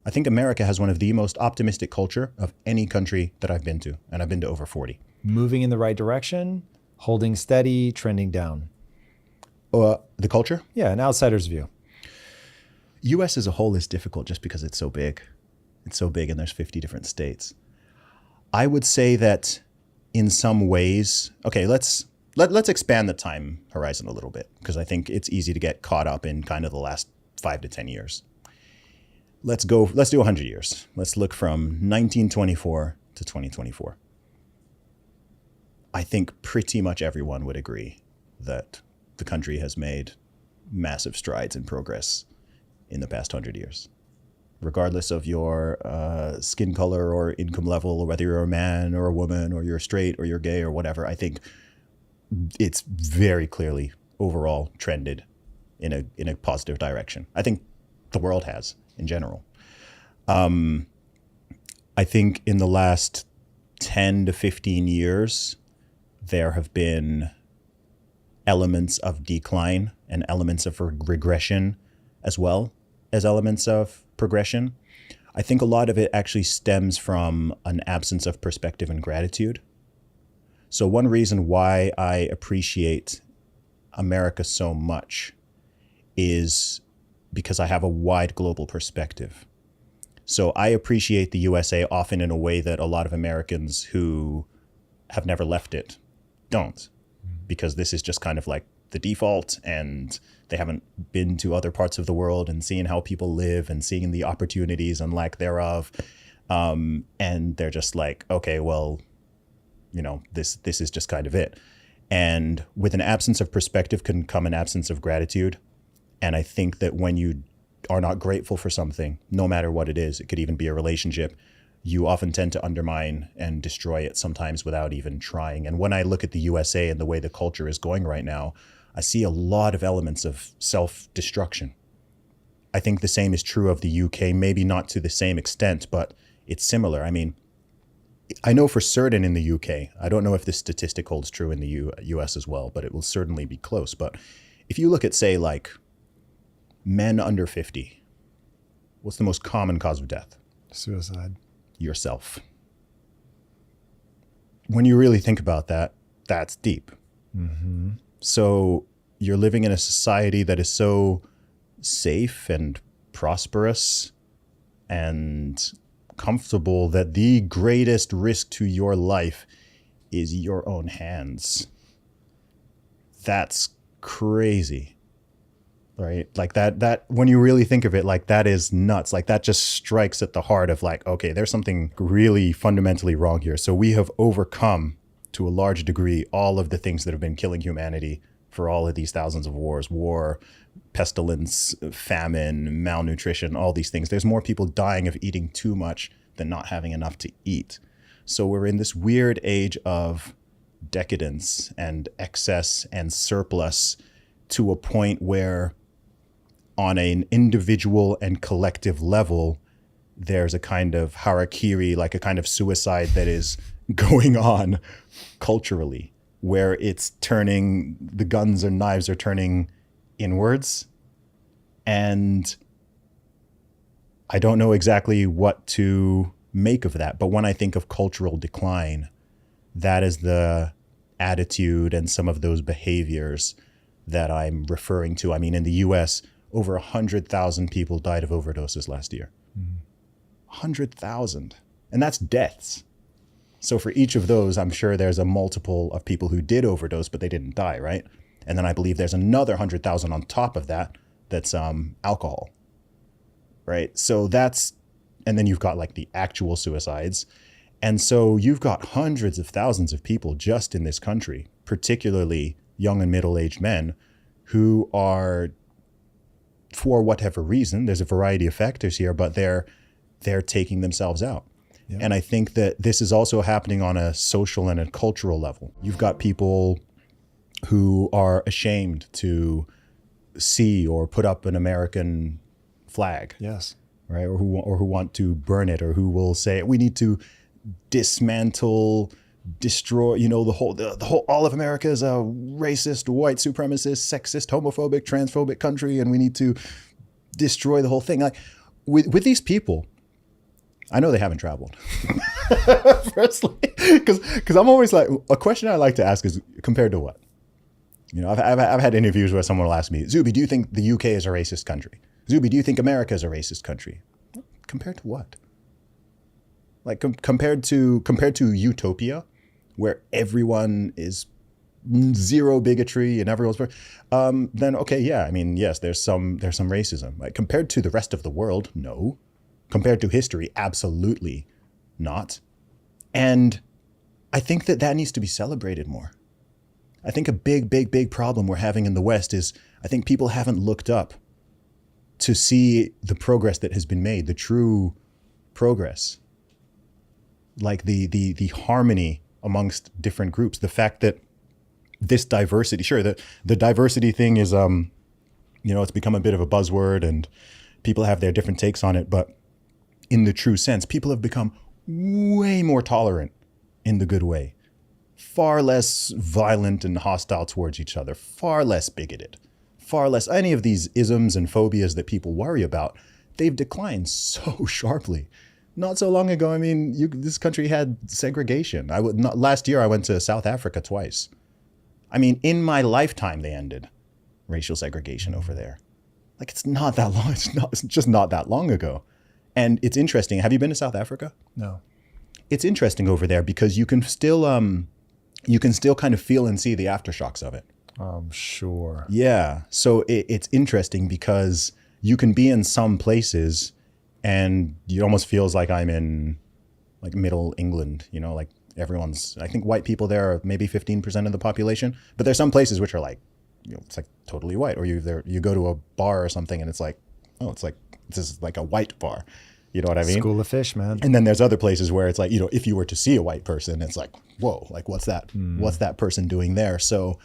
I think America has one of the most optimistic culture of any country that I've been to, and I've been to over 40. Moving in the right direction, holding steady, trending down. The culture? Yeah, an outsider's view. US as a whole is difficult just because it's so big. It's so big and there's 50 different states. I would say that in some ways, okay, let's expand the time horizon a little bit, because I think it's easy to get caught up in kind of the last 5 to 10 years. Let's do 100 years. Let's look from 1924 to 2024. I think pretty much everyone would agree that the country has made massive strides in progress in the past 100 years. Regardless of your skin color or income level, or whether you're a man or a woman, or you're straight or you're gay or whatever, I think it's very clearly overall trended in a positive direction. I think the world has in general. I think in the last 10 to 15 years, there have been elements of decline and elements of regression, as well as elements of progression. I think a lot of it actually stems from an absence of perspective and gratitude. So one reason why I appreciate America so much is because I have a wide global perspective. So I appreciate the USA often in a way that a lot of Americans who have never left it don't, because this is just kind of like the default, and they haven't been to other parts of the world and seeing how people live and seeing the opportunities and lack thereof. And they're just like, okay, well, you know, this is just kind of it. And with an absence of perspective can come an absence of gratitude. And I think that when you are not grateful for something, no matter what it is, it could even be a relationship, you often tend to undermine and destroy it sometimes without even trying. And when I look at the USA and the way the culture is going right now, I see a lot of elements of self-destruction. I think the same is true of the UK, maybe not to the same extent, but it's similar. I mean, I know for certain in the UK, I don't know if this statistic holds true in the US as well, but it will certainly be close. But if you look at, say, like men under 50, what's the most common cause of death? Suicide. Yourself. When you really think about that, that's deep. Mm-hmm. So you're living in a society that is so safe and prosperous and comfortable that the greatest risk to your life is your own hands. That's crazy. Right? Like that when you really think of it, like that is nuts. Like that just strikes at the heart of like, okay, there's something really fundamentally wrong here. So we have overcome to a large degree all of the things that have been killing humanity for all of these thousands of wars, war, pestilence, famine, malnutrition, all these things. There's more people dying of eating too much than not having enough to eat. So we're in this weird age of decadence and excess and surplus to a point where on an individual and collective level, there's a kind of harakiri, like a kind of suicide that is going on culturally, where it's turning, the guns and knives are turning inwards. And I don't know exactly what to make of that. But when I think of cultural decline, that is the attitude and some of those behaviors that I'm referring to. I mean, in the US, over 100,000 people died of overdoses last year. 100,000. And that's deaths. So for each of those, I'm sure there's a multiple of people who did overdose, but they didn't die, right? And then I believe there's another 100,000 on top of that that's alcohol, right? So that's, and then you've got like the actual suicides. And so you've got hundreds of thousands of people just in this country, particularly young and middle-aged men who are, for whatever reason, there's a variety of factors here, but they're taking themselves out. Yeah. And I think that this is also happening on a social and a cultural level. You've got people who are ashamed to see or put up an American flag. Yes. Right? Or who want to burn it, or who will say, we need to dismantle, destroy, the whole, all of America is a racist, white supremacist, sexist, homophobic, transphobic country, and we need to destroy the whole thing. Like, with these people, I know they haven't traveled. Firstly, because I'm always like, a question I like to ask is compared to what? You know, I've had interviews where someone will ask me, Zuby, do you think the UK is a racist country? Zuby, do you think America is a racist country? Compared to what? Like compared to utopia, where everyone is zero bigotry and everyone's then okay, yeah, I mean, yes, there's some racism. Like compared to the rest of the world, no. Compared to history, absolutely not. And I think that needs to be celebrated more. I think a big problem we're having in the West is I think people haven't looked up to see the progress that has been made, the true progress. Like the harmony amongst different groups, the fact that this diversity, sure, the diversity thing is, it's become a bit of a buzzword and people have their different takes on it. But in the true sense, people have become way more tolerant in the good way, far less violent and hostile towards each other, far less bigoted, far less any of these isms and phobias that people worry about. They've declined so sharply. Not so long ago, I mean, this country had segregation. Last year, I went to South Africa twice. I mean, in my lifetime, they ended racial segregation over there. Like, it's not that long. It's just not that long ago. And it's interesting. Have you been to South Africa? No. It's interesting over there because you can still kind of feel and see the aftershocks of it. Sure. Yeah. So it's interesting because you can be in some places and it almost feels like I'm in like middle England, like I think white people there are maybe 15% of the population, but there's some places which are like, it's like totally white, or you go to a bar or something and it's like, oh, this is like a white bar. You know what I mean? School of fish, man. And then there's other places where it's like, if you were to see a white person, it's like, whoa, like what's that? What's that person doing there? So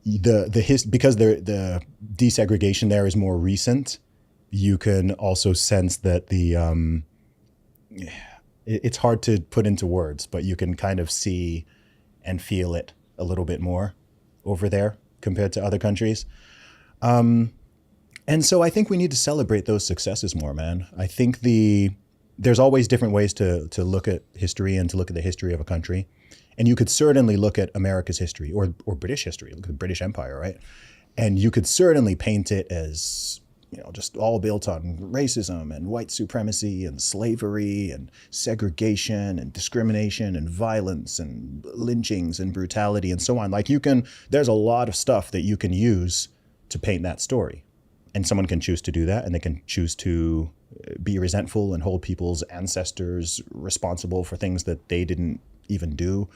because the desegregation there is more recent, you can also sense that it's hard to put into words, but you can kind of see and feel it a little bit more over there compared to other countries. And so I think we need to celebrate those successes more, man. I think there's always different ways to look at history and to look at the history of a country. And you could certainly look at America's history or British history, look at the British Empire, right? And you could certainly paint it as, just all built on racism and white supremacy and slavery and segregation and discrimination and violence and lynchings and brutality and so on. Like there's a lot of stuff that you can use to paint that story. And someone can choose to do that, and they can choose to be resentful and hold people's ancestors responsible for things that they didn't even do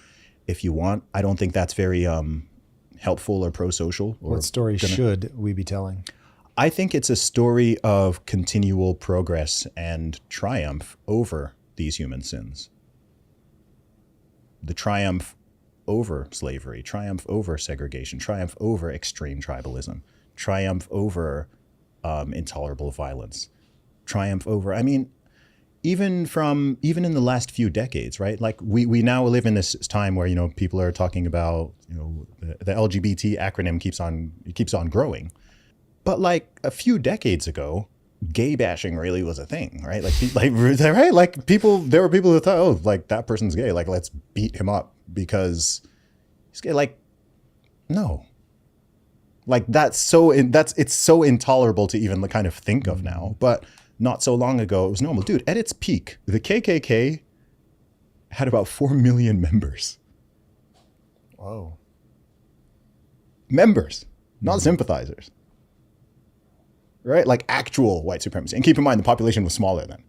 if you want. I don't think that's very helpful or pro-social. What story should we be telling? I think it's a story of continual progress and triumph over these human sins. The triumph over slavery, triumph over segregation, triumph over extreme tribalism, triumph over intolerable violence, triumph over, even in the last few decades, right? Like we now live in this time where, people are talking about, the LGBT acronym keeps on growing. But like a few decades ago, gay bashing really was a thing, right? Right? Like there were people who thought, oh, like that person's gay, like let's beat him up because he's gay. Like, no. Like it's so intolerable to even kind of think of now, but not so long ago it was normal. Dude, at its peak, the KKK had about 4 million members. Whoa. Members, not sympathizers. Right? Like actual white supremacy. And keep in mind the population was smaller then.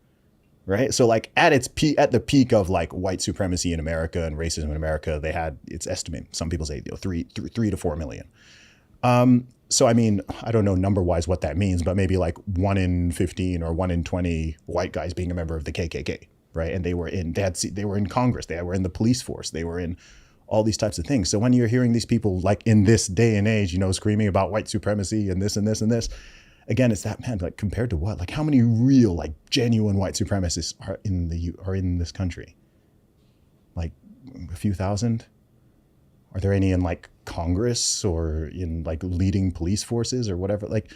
Right? So like at the peak of like white supremacy in America and racism in America, they had, it's estimated, some people say 3 to 4 million. So, I don't know number-wise what that means, but maybe like 1 in 15 or 1 in 20 white guys being a member of the KKK, right? And they were in Congress, they were in the police force, they were in all these types of things. So when you're hearing these people like in this day and age, screaming about white supremacy and this and this and this, again, it's that, man, like compared to what? Like how many real, like genuine white supremacists are in this country? Like a few thousand? Are there any in like Congress or in like leading police forces or whatever? Like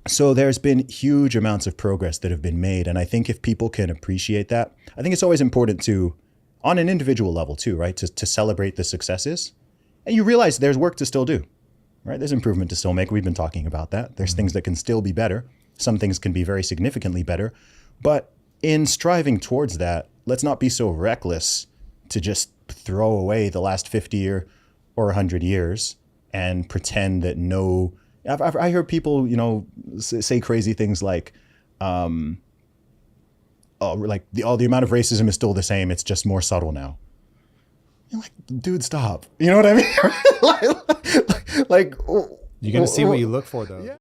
So there's been huge amounts of progress that have been made. And I think if people can appreciate that, I think it's always important to, on an individual level too, right, to celebrate the successes. And you realize there's work to still do, right? There's improvement to still make. We've been talking about that. There's things that can still be better. Some things can be very significantly better. But in striving towards that, let's not be so reckless to just throw away the last 50 or 100 years and pretend that I hear people, say crazy things like, the amount of racism is still the same. It's just more subtle now. You're like, dude, stop. You know what I mean? You're going to see what you look for, though. Yeah.